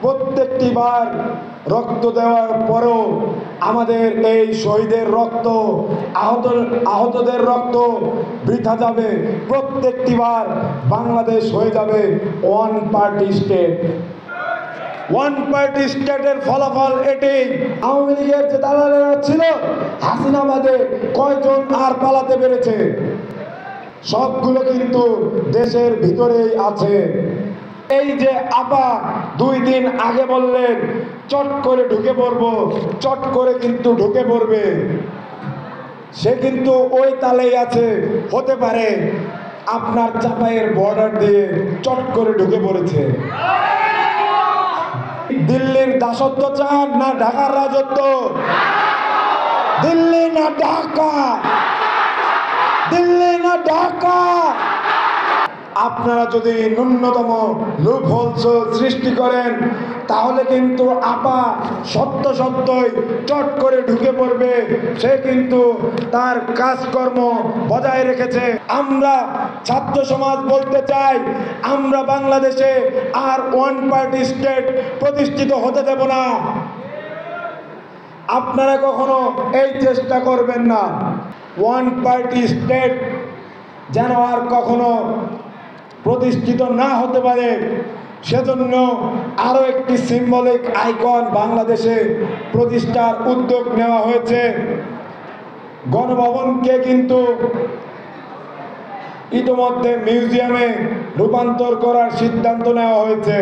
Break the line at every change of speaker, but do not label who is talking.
প্রত্যেকটি বার রক্ত দেওয়ার পরও আমাদের এই শহীদের রক্ত, আহতদের রক্ত বৃথা যাবে। প্রত্যেকটি বার বাংলাদেশ হয়ে যাবে one party state. One party স্টেটের ফলাফল এটি। আওয়ামী লীগের যে দালালেরা ছিল হাসিনাবাদে কয়জন আর পালাতে পেরেছে? সবগুলো কিন্তু দেশের ভিতরেই আছে। এই যে আপা 2 দিন আগে বললেন চট করে ঢুকে পড়বো, চট করে কিন্তু ঢুকে পড়বে, সে কিন্তু ওই তালেই আছে। হতে পারে আপনার চাপাইয়ের বর্ডার দিয়ে চট করে ঢুকে পড়েছে। দিল্লির দাসত্ব চান না ঢাকার রাজত্ব? দিল্লি না ঢাকা? দিল্লি না ঢাকা? আপনারা যদি ন্যূনতম লুপহোলস সৃষ্টি করেন তাহলে কিন্তু আপা সত্যই চট করে ঢুকে পড়বে। সে কিন্তু তার কাজকর্ম বজায় রেখেছে। আমরা ছাত্র সমাজ বলতে চাই, আমরা বাংলাদেশে আর ওয়ান পার্টি স্টেট প্রতিষ্ঠিত হতে দেব না। আপনারা কখনো এই চেষ্টা করবেন না। ওয়ান পার্টি স্টেট যেন আর কখনো প্রতিষ্ঠিত না হতে পারে, সেজন্য আরো একটি সিম্বলিক আইকন বাংলাদেশে প্রতিষ্ঠার উদ্যোগ নেওয়া হয়েছে। গণভবনকে কিন্তু ইতিমধ্যে মিউজিয়ামে রূপান্তর করার সিদ্ধান্ত নেওয়া হয়েছে।